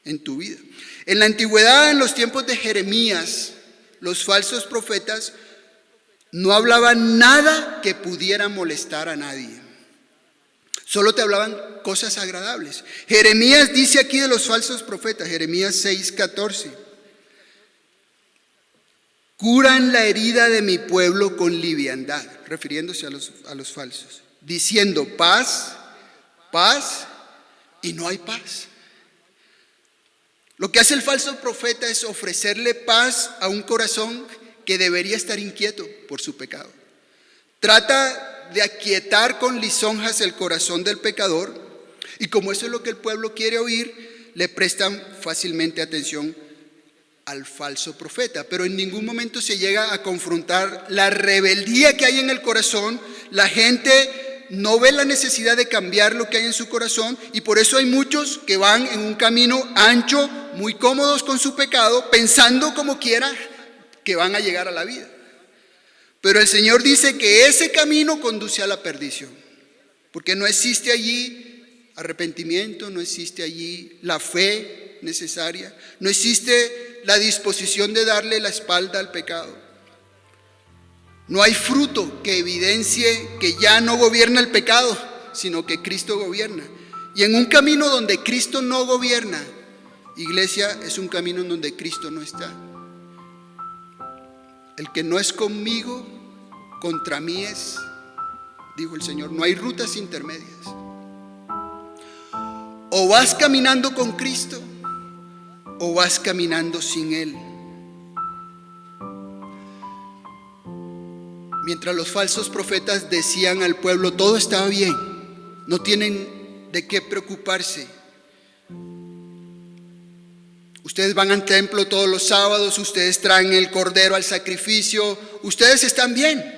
en tu vida. En la antigüedad, en los tiempos de Jeremías, los falsos profetas no hablaban nada que pudiera molestar a nadie. Solo te hablaban cosas agradables. Jeremías dice aquí de los falsos profetas, Jeremías 6:14. Curan la herida de mi pueblo con liviandad, refiriéndose a los falsos, diciendo paz, paz, y no hay paz. Lo que hace el falso profeta es ofrecerle paz a un corazón que debería estar inquieto por su pecado. Trata de aquietar con lisonjas el corazón del pecador, y como eso es lo que el pueblo quiere oír, le prestan fácilmente atención al falso profeta, pero en ningún momento se llega a confrontar la rebeldía que hay en el corazón. La gente no ve la necesidad de cambiar lo que hay en su corazón, y por eso hay muchos que van en un camino ancho, muy cómodos con su pecado, pensando como quiera que van a llegar a la vida. Pero el Señor dice que ese camino conduce a la perdición, porque no existe allí arrepentimiento, no existe allí la fe necesaria, no existe la disposición de darle la espalda al pecado. No hay fruto que evidencie que ya no gobierna el pecado, sino que Cristo gobierna. Y en un camino donde Cristo no gobierna, iglesia, es un camino en donde Cristo no está. El que no es conmigo, contra mí es, dijo el Señor. No hay rutas intermedias. O vas caminando con Cristo o vas caminando sin Él. Mientras los falsos profetas decían al pueblo, todo estaba bien, no tienen de qué preocuparse. Ustedes van al templo todos los sábados, ustedes traen el cordero al sacrificio, ustedes están bien.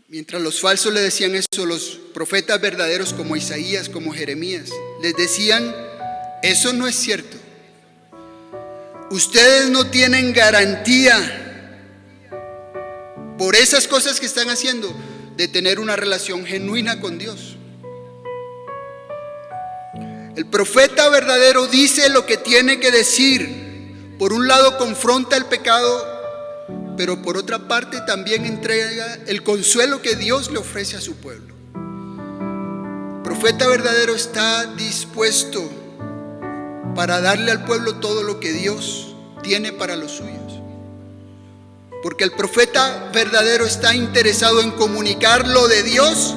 Mientras los falsos le decían eso, los profetas verdaderos como Isaías, como Jeremías, les decían, eso no es cierto. Ustedes no tienen garantía por esas cosas que están haciendo de tener una relación genuina con Dios. El profeta verdadero dice lo que tiene que decir. Por un lado confronta el pecado, pero por otra parte también entrega el consuelo que Dios le ofrece a su pueblo. El profeta verdadero está dispuesto para darle al pueblo todo lo que Dios tiene para los suyos. Porque el profeta verdadero está interesado en comunicar lo de Dios.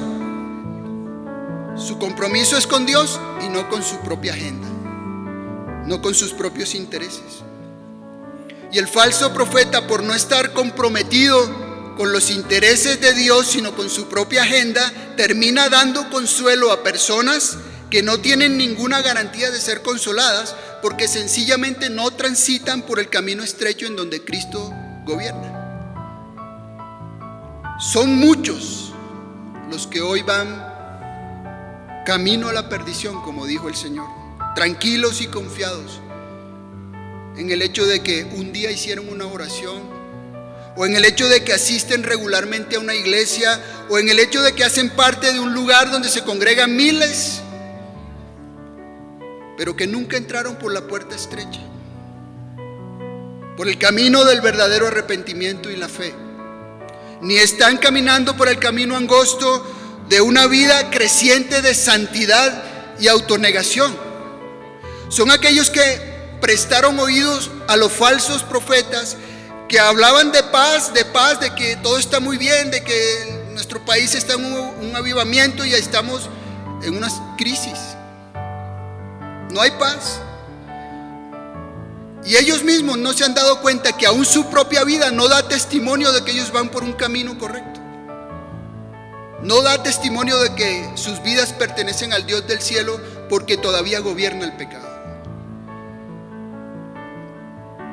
Su compromiso es con Dios y no con su propia agenda, no con sus propios intereses. Y el falso profeta, por no estar comprometido con los intereses de Dios, sino con su propia agenda, termina dando consuelo a personas que no tienen ninguna garantía de ser consoladas, porque sencillamente no transitan por el camino estrecho en donde Cristo gobierna. Son muchos los que hoy van camino a la perdición, como dijo el Señor, tranquilos y confiados en el hecho de que un día hicieron una oración, o en el hecho de que asisten regularmente a una iglesia, o en el hecho de que hacen parte de un lugar donde se congregan miles, pero que nunca entraron por la puerta estrecha, por el camino del verdadero arrepentimiento y la fe, ni están caminando por el camino angosto de una vida creciente de santidad y autonegación. Son aquellos que prestaron oídos a los falsos profetas que hablaban de paz, de que todo está muy bien, de que nuestro país está en un avivamiento y estamos en una crisis. No hay paz. Y ellos mismos no se han dado cuenta que aún su propia vida no da testimonio de que ellos van por un camino correcto. No da testimonio de que sus vidas pertenecen al Dios del cielo, porque todavía gobierna el pecado.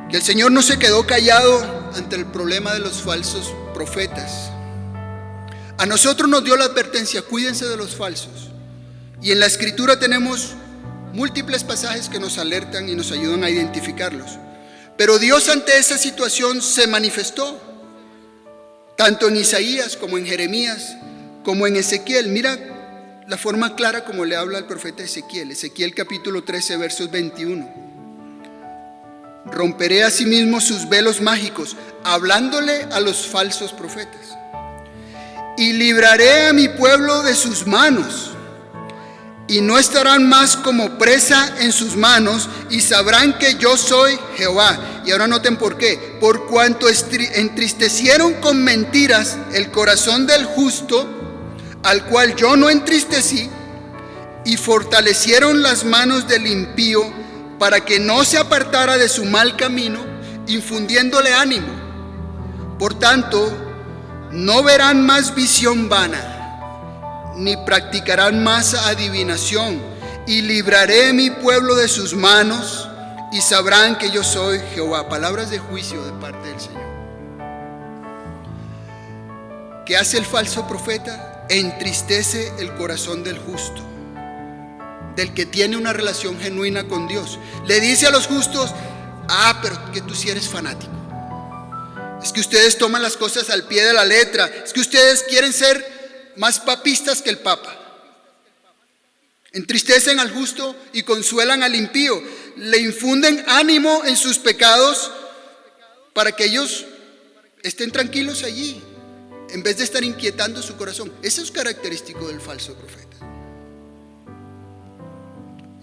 Y el Señor no se quedó callado ante el problema de los falsos profetas. A nosotros nos dio la advertencia, cuídense de los falsos. Y en la Escritura tenemos múltiples pasajes que nos alertan y nos ayudan a identificarlos. Pero Dios ante esa situación se manifestó, tanto en Isaías como en Jeremías, como en Ezequiel. Mira la forma clara como le habla al profeta Ezequiel. Ezequiel capítulo 13, versos 21. Romperé asimismo sus velos mágicos, hablándole a los falsos profetas, y libraré a mi pueblo de sus manos, y no estarán más como presa en sus manos, y sabrán que yo soy Jehová. Y ahora noten por qué: por cuanto entristecieron con mentiras el corazón del justo, al cual yo no entristecí, y fortalecieron las manos del impío, para que no se apartara de su mal camino, infundiéndole ánimo. Por tanto, no verán más visión vana, ni practicarán más adivinación, y libraré mi pueblo de sus manos, y sabrán que yo soy Jehová. Palabras de juicio de parte del Señor. ¿Qué hace el falso profeta? Entristece el corazón del justo, del que tiene una relación genuina con Dios. Le dice a los justos: pero que tú sí eres fanático. Es que ustedes toman las cosas al pie de la letra. Es que ustedes quieren ser más papistas que el Papa. Entristecen al justo y consuelan al impío. Le infunden ánimo en sus pecados para que ellos estén tranquilos allí, en vez de estar inquietando su corazón. Eso es característico del falso profeta.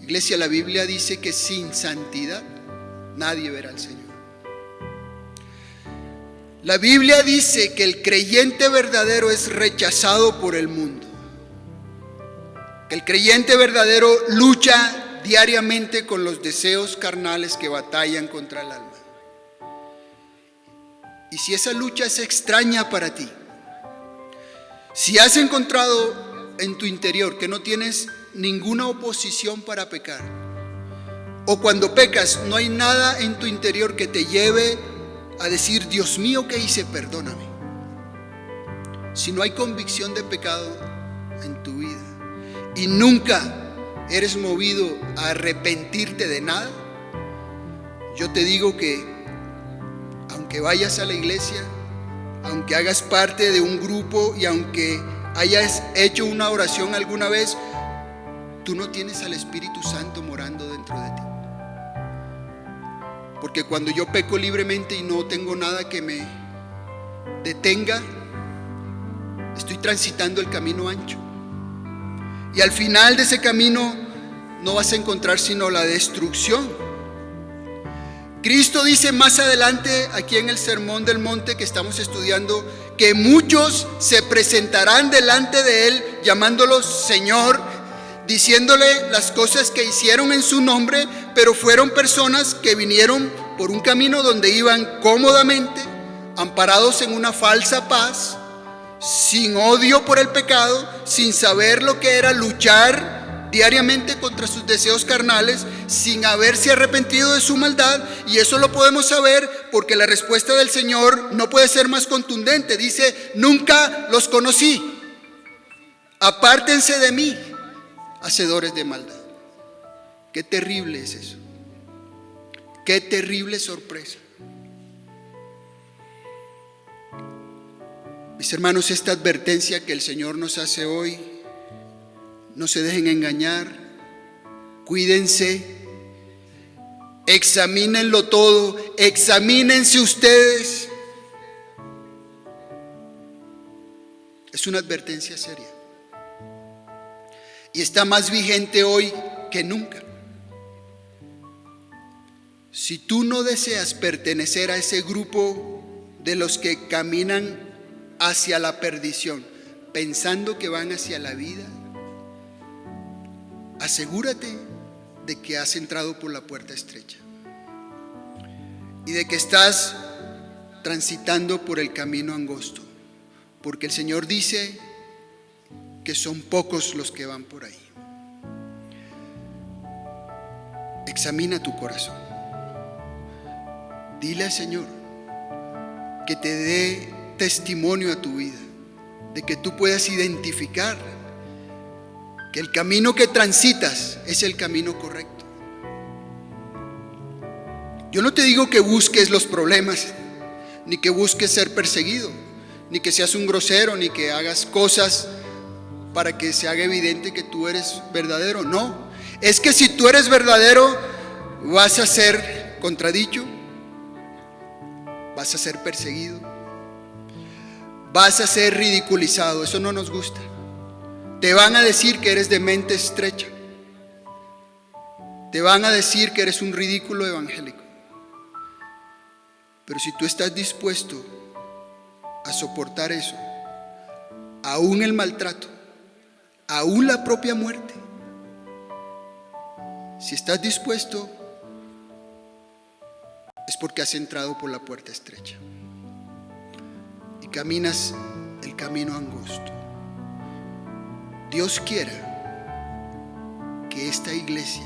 Iglesia, la Biblia dice que sin santidad nadie verá al Señor. La Biblia dice que el creyente verdadero es rechazado por el mundo. Que el creyente verdadero lucha diariamente con los deseos carnales que batallan contra el alma. Y si esa lucha es extraña para ti, si has encontrado en tu interior que no tienes ninguna oposición para pecar, o cuando pecas no hay nada en tu interior que te lleve a decir: Dios mío, ¿qué hice? Perdóname. Si no hay convicción de pecado en tu vida y nunca eres movido a arrepentirte de nada, yo te digo que aunque vayas a la iglesia, aunque hagas parte de un grupo y aunque hayas hecho una oración alguna vez, tú no tienes al Espíritu Santo morando dentro de ti. Porque cuando yo peco libremente y no tengo nada que me detenga, estoy transitando el camino ancho. Y al final de ese camino no vas a encontrar sino la destrucción. Cristo dice más adelante, aquí en el Sermón del Monte que estamos estudiando, que muchos se presentarán delante de Él llamándolo Señor, diciéndole las cosas que hicieron en su nombre, pero fueron personas que vinieron por un camino donde iban cómodamente, amparados en una falsa paz, sin odio por el pecado, sin saber lo que era luchar diariamente contra sus deseos carnales, sin haberse arrepentido de su maldad. Y eso lo podemos saber porque la respuesta del Señor no puede ser más contundente. Dice: nunca los conocí, apártense de mí, hacedores de maldad. Qué terrible es eso. Qué terrible sorpresa. Mis hermanos, esta advertencia que el Señor nos hace hoy: no se dejen engañar, cuídense, examínenlo todo, examínense ustedes. Es una advertencia seria y está más vigente hoy que nunca. Si tú no deseas pertenecer a ese grupo de los que caminan hacia la perdición, pensando que van hacia la vida, asegúrate de que has entrado por la puerta estrecha y de que estás transitando por el camino angosto, porque el Señor dice que son pocos los que van por ahí. Examina tu corazón. Dile al Señor que te dé testimonio a tu vida, de que tú puedas identificar que el camino que transitas es el camino correcto. Yo no te digo que busques los problemas, ni que busques ser perseguido, ni que seas un grosero, ni que hagas cosas para que se haga evidente que tú eres verdadero. No, es que si tú eres verdadero vas a ser contradicho, vas a ser perseguido, vas a ser ridiculizado. Eso no nos gusta. Te van a decir que eres de mente estrecha. Te van a decir que eres un ridículo evangélico. Pero si tú estás dispuesto a soportar eso, aún el maltrato, aún la propia muerte, si estás dispuesto, es porque has entrado por la puerta estrecha y caminas el camino angosto. Dios quiera que esta iglesia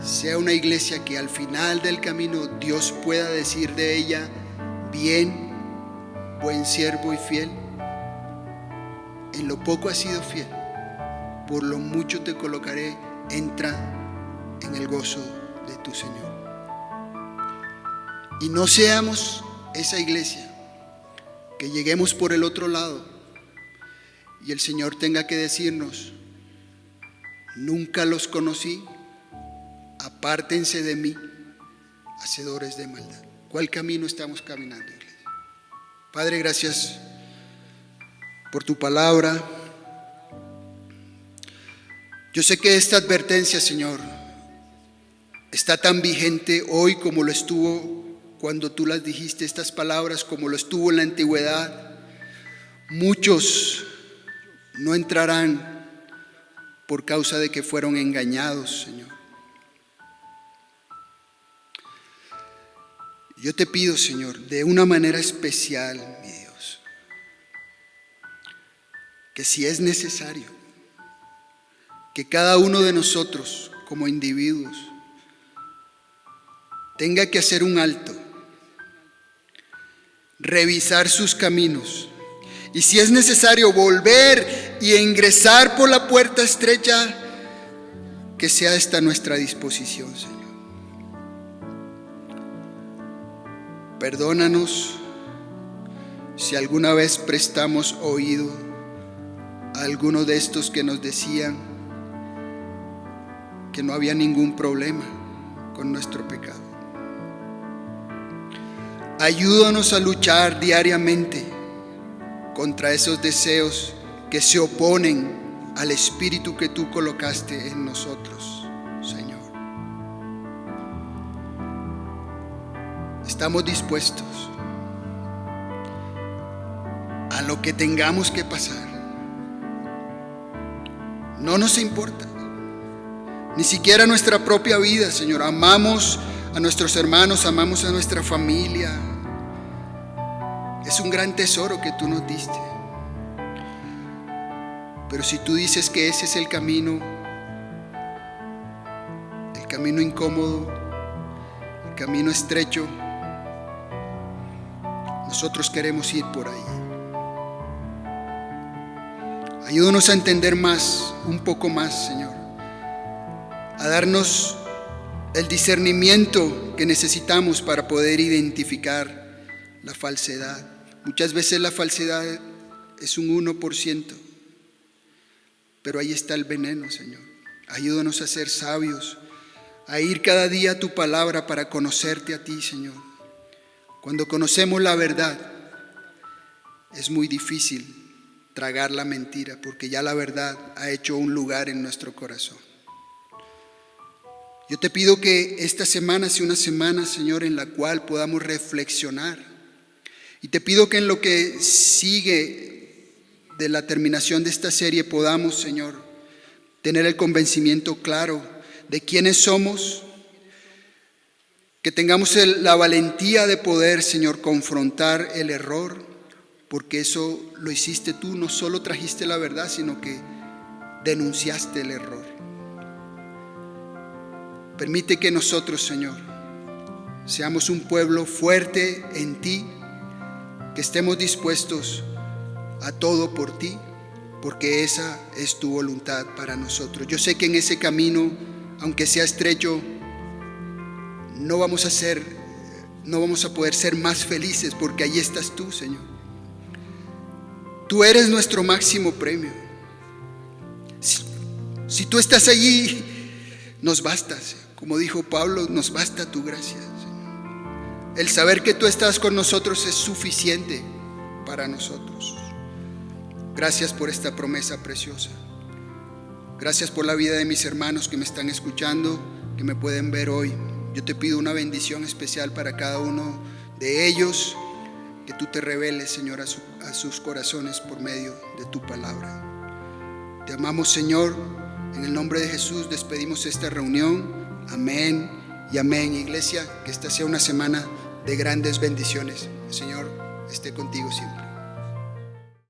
sea una iglesia que al final del camino Dios pueda decir de ella: bien, buen siervo y fiel, en lo poco has sido fiel, por lo mucho te colocaré, entra en el gozo de tu Señor. Y no seamos esa iglesia que lleguemos por el otro lado y el Señor tenga que decirnos: nunca los conocí, apártense de mí, hacedores de maldad. ¿Cuál camino estamos caminando, iglesia? Padre, gracias por tu palabra. Yo sé que esta advertencia, Señor, está tan vigente hoy como lo estuvo cuando tú las dijiste, estas palabras, como lo estuvo en la antigüedad. Muchos no entrarán por causa de que fueron engañados, Señor. Yo te pido, Señor, de una manera especial, mi Dios, que si es necesario, que cada uno de nosotros como individuos tenga que hacer un alto, revisar sus caminos y si es necesario volver y ingresar por la puerta estrecha, que sea esta nuestra disposición, Señor. Perdónanos si alguna vez prestamos oído a alguno de estos que nos decían que no había ningún problema con nuestro pecado. Ayúdanos a luchar diariamente contra esos deseos que se oponen al espíritu que tú colocaste en nosotros, Señor. Estamos dispuestos a lo que tengamos que pasar. No nos importa, ni siquiera nuestra propia vida, Señor. Amamos a nuestros hermanos, amamos a nuestra familia. Es un gran tesoro que tú nos diste. Pero si tú dices que ese es el camino incómodo, el camino estrecho, nosotros queremos ir por ahí. Ayúdanos a entender más, un poco más, Señor, a darnos el discernimiento que necesitamos para poder identificar la falsedad. Muchas veces la falsedad es un 1%, pero ahí está el veneno, Señor. Ayúdanos a ser sabios, a ir cada día a tu palabra para conocerte a ti, Señor. Cuando conocemos la verdad, es muy difícil tragar la mentira, porque ya la verdad ha hecho un lugar en nuestro corazón. Yo te pido que esta semana sea una semana, Señor, en la cual podamos reflexionar. Y te pido que en lo que sigue de la terminación de esta serie podamos, Señor, tener el convencimiento claro de quiénes somos, que tengamos la valentía de poder, Señor, confrontar el error, porque eso lo hiciste tú, no solo trajiste la verdad, sino que denunciaste el error. Permite que nosotros, Señor, seamos un pueblo fuerte en ti, que estemos dispuestos a todo por ti, porque esa es tu voluntad para nosotros. Yo sé que en ese camino, aunque sea estrecho, no vamos a poder ser más felices, porque ahí estás tú, Señor. Tú eres nuestro máximo premio. Si tú estás allí, nos basta, como dijo Pablo, nos basta tu gracia, Señor. El saber que tú estás con nosotros es suficiente para nosotros. Gracias por esta promesa preciosa. Gracias por la vida de mis hermanos que me están escuchando, que me pueden ver hoy. Yo te pido una bendición especial para cada uno de ellos, que tú te reveles, Señor, a sus corazones por medio de tu palabra. Te amamos, Señor. En el nombre de Jesús despedimos esta reunión. Amén y amén. Iglesia, que esta sea una semana de grandes bendiciones. El Señor esté contigo siempre.